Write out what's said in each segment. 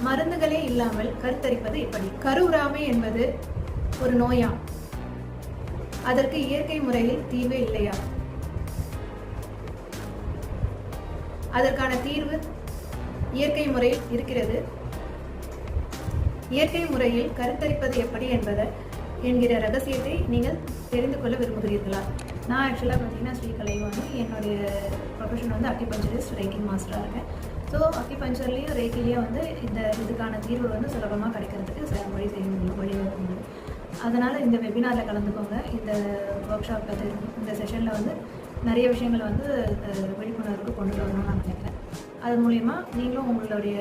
மருந்துகளே இல்லாமல் கருத்தரிப்பது எப்படி? கருவுறாமை என்பது ஒரு நோயா? அதற்கு இயற்கை முறையில் தீர்வு இல்லையா? அதற்கான தீர்வு இயற்கை முறையில் இருக்கிறது. இயற்கை முறையில் கருத்தரிப்பது எப்படி என்கிற ரகசியத்தை நீங்கள் தெரிந்து கொள்ள விரும்புகிறீர்களா? நான் ஆக்சுவலாக பார்த்தீங்கன்னா ஸ்ரீ கலைவாணி. என்னுடைய ப்ரொஃபஷன் வந்து அக்யூபஞ்சரிஸ்ட், ரேக்கிங் மாஸ்டராக இருக்கேன். ஸோ அக்யூபஞ்சர்லேயும் ரேக்கிலையும் வந்து இதுக்கான தீர்வு வந்து சுலபமாக கிடைக்கிறதுக்கு சில வழிவகுக்க முடியும். அதனால் இந்த வெபினாரில் கலந்துக்கோங்க. இந்த ஒர்க் ஷாப்பில் இந்த செஷனில் வந்து நிறைய விஷயங்களை வந்து விழிப்புணர்வுக்கு கொண்டு வரணும்னு நான் நினைக்கிறேன். அது மூலயமா நீங்களும் உங்களுடைய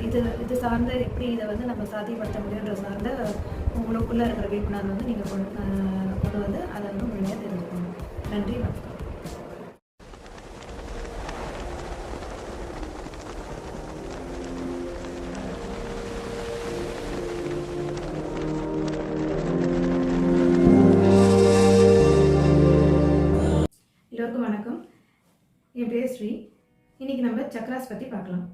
இது சார்ந்த எப்படி இதை வந்து நம்ம சாத்தியப்படுத்த முடியுன்ற சார்ந்த உங்களுக்குள்ளே இருக்கிற விழிப்புணர்வு வந்து நீங்கள் கொண்டு வந்து அதை வந்து முழுமையாக தெரிஞ்சுக்கணும். நன்றி, வணக்கம். எல்லோருக்கும் வணக்கம். என் பேர் ஸ்ரீ. இன்றைக்கி நம்ம சக்ராஸ் பற்றி பார்க்கலாம்.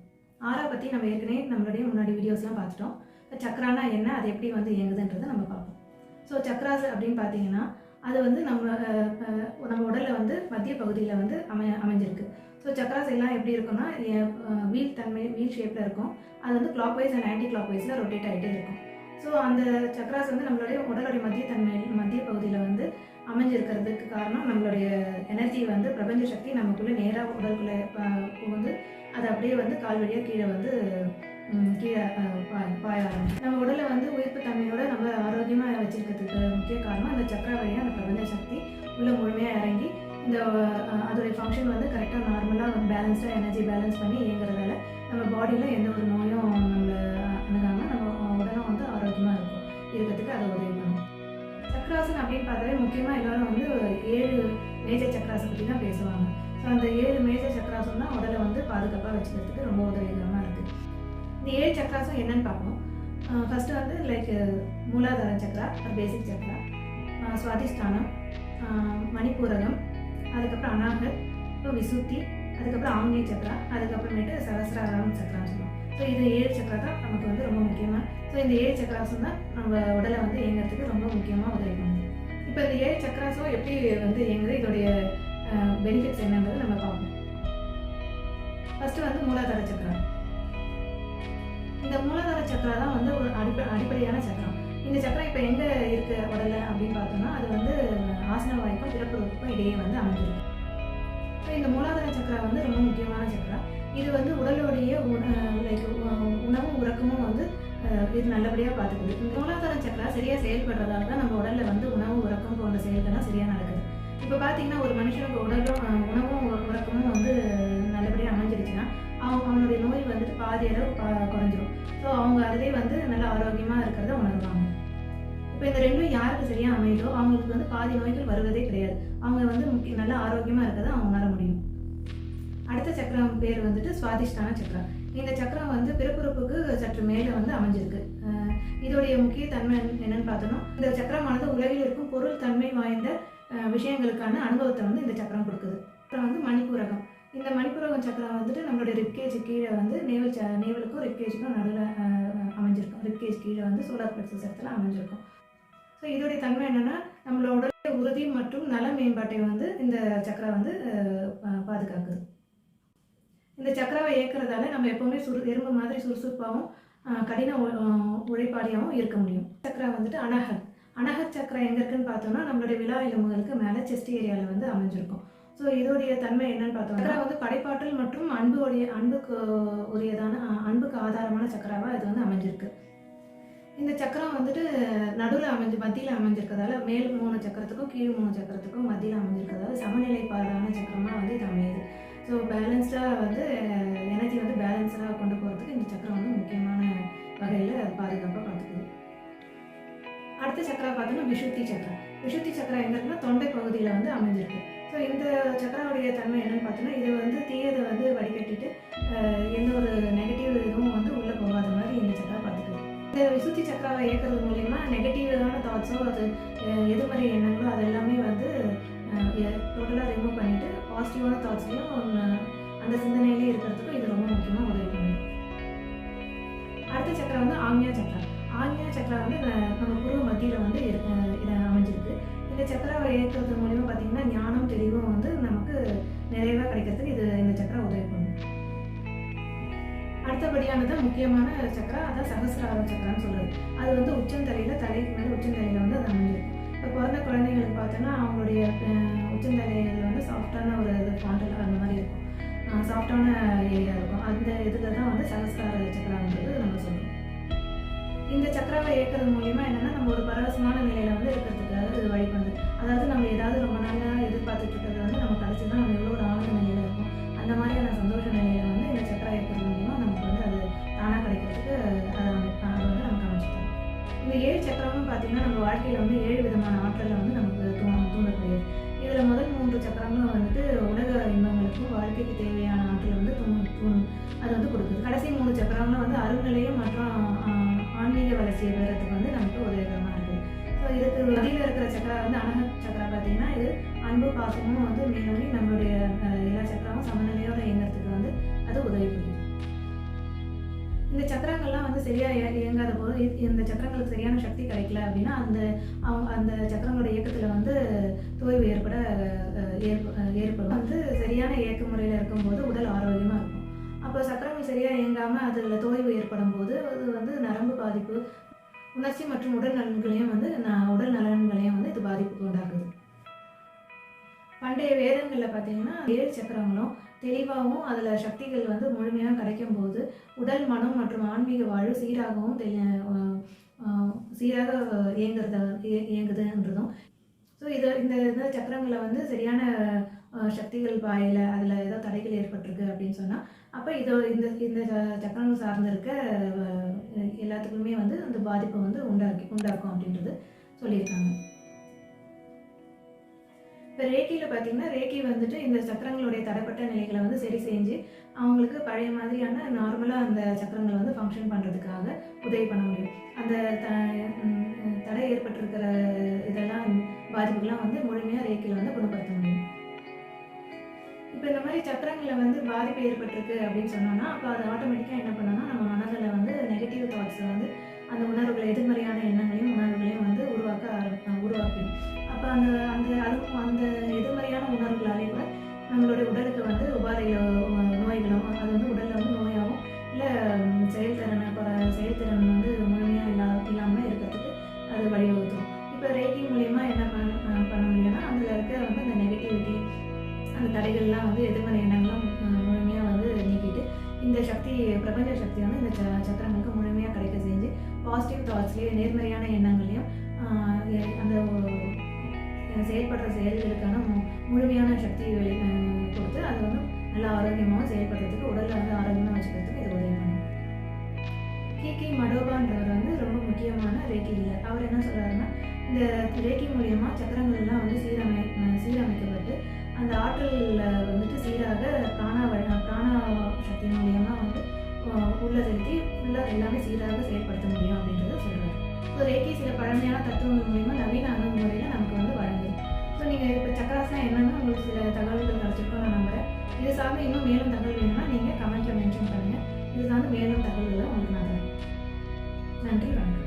ஆரா பற்றி நம்ம ஏற்கனவே நம்மளுடைய முன்னாடி வீடியோஸ்லாம் பார்த்துட்டோம். சக்ரானா என்ன, அது எப்படி வந்து இயங்குதுன்றதை நம்ம பார்ப்போம். ஸோ சக்ராஸ் அப்படின்னு பார்த்தீங்கன்னா அது வந்து நம்ம உடலில் வந்து மத்திய பகுதியில் வந்து அமைஞ்சிருக்கு. ஸோ சக்ராஸ் எல்லாம் எப்படி இருக்குன்னா வீல் ஷேப்பில் இருக்கும். அது வந்து clockwise and anti clock வைஸில் ரொட்டேட் ஆகிட்டே இருக்கும். ஸோ அந்த சக்ராஸ் வந்து நம்மளுடைய உடலுடைய மத்திய பகுதியில் வந்து அமைஞ்சிருக்கிறதுக்கு காரணம் நம்மளுடைய எனர்ஜி வந்து பிரபஞ்ச சக்தி நமக்குள்ளே நேராக உடலுக்குள்ளே வந்து அது அப்படியே வந்து கால் வழியாக கீழே பாய ஆரம்பிச்சு நம்ம உடலை வந்து உயிர்ப்பு தன்மையோட நம்ம ஆரோக்கியமாக வச்சிருக்கிறதுக்கு முக்கிய காரணம் அந்த சக்கரா வழியாக அந்த பிரபஞ்ச சக்தி உள்ள முழுமையாக இறங்கி இந்த அதோடைய ஃபங்க்ஷன் வந்து கரெக்டாக நார்மலாக வந்து பேலன்ஸ்டாக எனர்ஜி பேலன்ஸ் பண்ணி இயங்குறதால நம்ம பாடியில் எந்த ஒரு நோயும் நம்மளை அணுகாமல் நம்ம உடலும் வந்து ஆரோக்கியமாக இருக்கிறதுக்கு அதை உதவி பண்ணும். சக்ராசன் அப்படின்னு பார்த்தாலே முக்கியமாக எல்லோரும் வந்து 7 மேஜர் சக்ராசை பற்றி தான் பேசுவாங்க. ஸோ அந்த 7 மேஜர் சக்ராசம் தான் உடலை வந்து பாதுகாப்பாக வச்சுக்கிறதுக்கு ரொம்ப உதவிகரமாக இருக்குது. இந்த 7 சக்ராசம் என்னன்னு பார்ப்போம். ஃபஸ்ட்டு வந்து லைக் மூலாதார சக்ரா, பேசிக் சக்ரா, சுவாதிஷ்டானம், மணிப்பூரகம், அதுக்கப்புறம் அநாகத், அப்புறம் விசுத்தி, அதுக்கப்புறம் ஆங்னேய சக்ரா, அதுக்கப்புறமேட்டு சகசிராரம் சக்ரான்னு சொல்லுவோம். ஸோ இது 7 சக்ரா தான் நமக்கு வந்து ரொம்ப முக்கியமாக. ஸோ இந்த 7 சக்ராசம் தான் நம்ம உடலை வந்து இயங்கிறதுக்கு ரொம்ப முக்கியமாக உதவி பண்ணுது. இப்போ இந்த 7 சக்ராசம் எப்படி வந்து இயங்குது, இதோடைய பெனிஃபிட்ஸ் என்னன்றது நம்ம பார்ப்போம். ஃபஸ்ட்டு வந்து மூலாதார சக்ரா. இந்த மூலாதார சக்ரா தான் வந்து ஒரு அடிப்படையான சக்கரம். இந்த சக்கரம் இப்போ எங்கே இருக்குது உடலை அப்படின்னு பார்த்தோம்னா அது வந்து ஆசன வாய்க்கும் பிறப்புறுப்புக்கும் இடையே வந்து அமைஞ்சிருக்கு. ஸோ இந்த மூலாதார சக்கரா வந்து ரொம்ப முக்கியமான சக்கரா. இது வந்து உடலுடைய லைக் உணவும் உறக்கமும் வந்து இது நல்லபடியாக பார்த்துக்குது. இந்த மூலாதார சக்கரா சரியாக செயல்படுறதால தான் நம்ம உடலில் வந்து உணவு உறக்கம் போன்ற செயல்கள்லாம் சரியாக நடக்குது. இப்போ பார்த்தீங்கன்னா ஒரு மனுஷனுக்கு உணவும் உறக்கமும் வந்து நல்லபடியாக அமைஞ்சிருச்சுன்னா அவனுடைய நோய் வந்துட்டு பாதி அளவு குறைஞ்சிரும். ஸோ அவங்க அதிலே வந்து நல்லா ஆரோக்கியமாக இருக்கிறத உணர்வாங்க. இப்போ இந்த ரெண்டும் யாருக்கு சரியாக அமையுதோ அவங்களுக்கு வந்து பாதி நோய்கள் வருவதே கிடையாது. அவங்க வந்து நல்லா ஆரோக்கியமாக இருக்கிறத அவங்க உணர முடியும். அடுத்த சக்கரம் பேர் வந்துட்டு சுவாதிஷ்டான சக்கரம். இந்த சக்கரம் வந்து பிறப்புறுப்புக்கு சற்று மேலே வந்து அமைஞ்சிருக்கு. இதோடைய முக்கிய தன்மை என்னன்னு பார்த்தோம்னா இந்த சக்கரமானது உலகில் இருக்கும் பொருள் தன்மை வாய்ந்த விஷயங்களுக்கான அனுபவத்தை வந்து இந்த சக்கரம் கொடுக்குது. அப்புறம் வந்து மணிப்பூரகம். இந்த மணிப்பூரகம் சக்கரம் வந்துட்டு நம்மளுடைய ரிப்கேஜ் கீழே வந்து நேவலுக்கும் ரிப்கேஜுக்கும் நடுவில் அமைஞ்சிருக்கும். ரிப்கேஜ் கீழே வந்து சோலார் பிளெக்ஸஸ் இடத்துல அமைஞ்சிருக்கும். ஸோ இதோடைய தன்மை என்னென்னா நம்மளோட உறுதி மற்றும் நல மேம்பாட்டை வந்து இந்த சக்கரம் வந்து பாதுகாக்குது. இந்த சக்கராவை இயக்கிறதால நம்ம எப்போவுமே எறும்பு மாதிரி சுறுசுறுப்பாகவும் கடின உழைப்பாளியாகவும் இருக்க முடியும். சக்கரா வந்துட்டு அனகத் சக்கரா எங்கே இருக்குன்னு பார்த்தோம்னா நம்மளுடைய விலா எலும்புகளுக்கு மேலே செஸ்ட் ஏரியாவில் வந்து அமைஞ்சிருக்கும். ஸோ இதோடைய தன்மை என்னன்னு பார்த்தோம், சக்கரா வந்து படைப்பாற்றல் மற்றும் அன்புக்கு ஆதாரமான சக்கராவாக இது வந்து அமைஞ்சிருக்கு. இந்த சக்கரம் வந்துட்டு நடுவில் மத்தியில் அமைஞ்சிருக்கிறதால மேல் 3 சக்கரத்துக்கும் கீழ் 3 சக்கரத்துக்கும் மத்தியில் அமைஞ்சிருக்கிறதால சமநிலைப்பாடான சக்கரமாக வந்து இது அமையுது. ஸோ பேலன்ஸ்டாக வந்து எனர்ஜி வந்து பேலன்ஸாக கொண்டு போகிறதுக்கு இந்த சக்கரம் வந்து முக்கியமான வகையில் பாதுகாப்பாக பார்த்துக்குது. அடுத்த சக்கரா பார்த்தோம்னா விசுத்தி சக்கரா. விசுத்தி சக்கரா எங்கே இருக்குன்னா தொண்டை பகுதியில் வந்து அமைஞ்சிருக்கு. ஸோ இந்த சக்கராவுடைய தன்மை என்னென்னு பார்த்தோன்னா இது வந்து தீயதை வந்து வடிகட்டிட்டு எந்த ஒரு நெகட்டிவ் இதுவும் வந்து உள்ளே போகாத மாதிரி இந்த சக்கரா பார்த்துக்குது. இந்த விசுத்தி சக்கராவை இயக்கிறது மூலயமா நெகட்டிவான தாட்ஸோ அது எதிர்மறை எண்ணங்களோ அது எல்லாமே வந்து டோட்டலாக ரிமூவ் பண்ணிவிட்டு பாசிட்டிவான தாட்ஸ்லையும் அந்த சிந்தனையிலே இருக்கிறதுக்கும் இது ரொம்ப முக்கியமாக உதவி பண்ணுது. சக்கரா வந்து நம்ம புருவ மத்தியில் வந்து இதை அமைஞ்சிருக்கு. இந்த சக்கராவை இயக்குறது மூலிமா பார்த்தீங்கன்னா ஞானம் தெளிவும் வந்து நமக்கு நிறைவாக கிடைக்கிறதுக்கு இந்த சக்கரா உதவி பண்ணும். அடுத்தபடியானது முக்கியமான சக்கரா, அதான் சகசிரார சக்கரான்னு சொல்றது. அது வந்து உச்சந்தலையில், தலைக்கு மேலே உச்சந்தலையில் வந்து அது அமைஞ்சிருக்கும். இப்போ பிறந்த குழந்தைங்களுக்கு பார்த்தோன்னா அவங்களுடைய உச்சந்தலையில் வந்து சாஃப்டான ஒரு ஃபாண்டல் அந்த மாதிரி இருக்கும், சாஃப்டான ஏரியா இருக்கும். அந்த இதில் தான் வந்து சகசிரார சக்கரான்றது நம்ம சொல்லுவோம். இந்த சக்கராவை இயக்கிறது மூலிமா என்னென்னா நம்ம ஒரு பரவசமான நிலையில் வந்து இருக்கிறதுக்காக இது வழி பண்ணுது. அதாவது நம்ம ஏதாவது ரொம்ப நாளாக எதிர்பார்த்துட்டு இருக்கிறது வந்து நம்ம கிடச்சிதான் நம்ம எவ்வளோ ஒரு ஆனந்த நிலையில் இருக்கும். அந்த மாதிரியான சந்தோஷ நிலையில் வந்து இந்த சக்கரா இயக்கிறது மூலிமா நமக்கு வந்து அது தானாக கிடைக்கிறதுக்கு அது வந்து நமக்கு அமைச்சுட்டாங்க. இந்த 7 சக்கரம்னு பார்த்தீங்கன்னா நம்ம வாழ்க்கையில் வந்து 7 விதமான ஆற்றலை வந்து நமக்கு தூண்டக்கூடியது. இதில் முதல் 3 சக்கரங்களும் வந்துட்டு உலக இன்பங்களுக்கும் வாழ்க்கைக்கு தேவையான ஆற்றலை வந்து அது வந்து கொடுக்குது. கடைசி 3 சக்கரங்களும் வந்து அருள்நிலையும் மற்றும் ஆன்மீக வளர்ச்சியை பெறத்துக்கு வந்து நமக்கு உதவிகரமாக இருக்குது. ஸோ இதுக்கு வெளியில் இருக்கிற சக்கரா வந்து அனக சக்கரா பார்த்தீங்கன்னா இது அன்பு பாசமும் வந்து மேலோங்கி நம்மளுடைய எல்லா சக்கராவும் சமநிலையோடு இயங்கிறதுக்கு வந்து அது உதவி புரியுது. இந்த சக்கரங்கள்லாம் வந்து சரியாக இயங்காத போது இந்த சக்கரங்களுக்கு சரியான சக்தி கிடைக்கல அப்படின்னா அந்த சக்கரங்களோட இயக்கத்தில் வந்து தோய்வு ஏற்படும். வந்து சரியான இயக்க முறையில் இருக்கும்போது உடல் ஆரோக்கியமாக இருக்கும். அப்போ சக்கரங்கள் சரியாக இயங்காமல் அதில் தோய்வு ஏற்படும் போது அது வந்து நரம்பு பாதிப்பு, உணர்ச்சி மற்றும் உடல் நலன்களையும் வந்து இது பாதிப்புக்கு உண்டாக்குது. பண்டைய வேதங்களில் பார்த்தீங்கன்னா 7 சக்கரங்களும் தெளிவாகவும் அதில் சக்திகள் வந்து முழுமையாக கிடைக்கும் போது உடல், மனம் மற்றும் ஆன்மீக வாழ்வு சீராகவும் சீராக இயங்குதுன்றதும். ஸோ இந்த சக்கரங்களை வந்து சரியான சக்திகள் பாயல, அதில் ஏதோ தடைகள் ஏற்பட்டிருக்கு அப்படின்னு சொன்னால் அப்போ இந்த சக்கரங்கள் சார்ந்திருக்க எல்லாத்துக்குமே வந்து அந்த பாதிப்பை வந்து உண்டாக்கும் அப்படின்றது சொல்லியிருக்காங்க. இப்போ ரேக்கியில் பார்த்தீங்கன்னா ரேக்கி வந்துட்டு இந்த சக்கரங்களுடைய தடைப்பட்ட நிலைகளை வந்து சரி செஞ்சு அவங்களுக்கு பழைய மாதிரியான நார்மலாக அந்த சக்கரங்களை வந்து ஃபங்க்ஷன் பண்ணுறதுக்காக உதவி பண்ண முடியும். அந்த தடை ஏற்பட்டிருக்கிற இதெல்லாம் பாதிப்புகள்லாம் வந்து முழுமையாக ரேக்கியில் வந்து குணப்படுத்த முடியும். இப்போ இந்த மாதிரி சக்கரங்களில் வந்து பாதிப்பு ஏற்பட்டிருக்கு அப்படின்னு சொன்னோன்னா அப்போ அது ஆட்டோமேட்டிக்காக என்ன பண்ணோன்னா நம்ம மனதில் வந்து நெகட்டிவ் தாட்ஸை வந்து அந்த உணர்வுகளை, எதிர்மறையான எண்ணங்களையும் உணர்வுகளையும் வந்து உருவாக்கிடும். அப்போ அந்த எதிர்மறையான உணர்வுகளாலே கூட நம்மளுடைய உடலுக்கு வந்து நோய்களும் அது வந்து உடலில் வந்து நோயாகவும் இல்லை செயல்திறன் வந்து முழுமையாக இல்லாமல் இருக்கிறதுக்கு அது வழிவகுத்தும். இப்போ ரேக்கி மூலயமா என்ன பண்ண முடியும்னா அதில் இருக்க வந்து அந்த நெகட்டிவிட்டி, அந்த தடைகள்லாம் வந்து எதிர்மறை எண்ணங்கள்லாம் முழுமையாக வந்து நீக்கிட்டு இந்த சக்தி, பிரபஞ்ச சக்தி வந்து இந்த சக்கரங்களுக்கு முழுமையாக கிடைக்க செஞ்சு பாசிட்டிவ் தாட்ஸ்லேயே நேர்மறையான எண்ணங்களையும் அந்த செயல்படுற செயல்களுக்கான முழுமையான சக்தி கொடுத்து அது வந்து நல்லா ஆரோக்கியமாக செயல்படுறதுக்கு, உடலில் வந்து ஆரோக்கியமாக வச்சுக்கிறதுக்கு இது உதவி பண்ணும். கீகி மடோபான்றவர் வந்து ரொம்ப முக்கியமான ரேக்கி இல்லர். அவர் என்ன சொல்கிறாருன்னா இந்த ரேக்கி மூலியமாக சக்கரங்கள்லாம் வந்து சீரமைக்கப்பட்டு அந்த ஆற்றலில் வந்துட்டு சீராக பிராண சக்தி மூலியமாக வந்து உள்ள செலுத்தி ஃபுல்லாக எல்லாமே சீராக செயல்படுத்த முடியும் அப்படின்றத சொல்கிறார். ஸோ ரேக்கி சில பழமையான தத்துவங்கள் மூலிமா நவீன அணுகுமுறையில் நமக்கு வந்து வழங்குது. ஸோ நீங்கள் இப்போ சக்கராஸ்லாம் என்னென்னு உங்களுக்கு சில தகவல்கள் கிடச்சிருக்கோம் நான் நம்புகிறேன். இது சார்ந்து இன்னும் மேலும் தகவல் வேணும்னா நீங்கள் கமெண்ட்டில் மென்ஷன் பண்ணுங்கள். இது சார்ந்து மேலும் தகவல்களை உங்களுக்கு நான் தரேன். நன்றி, வணக்கம்.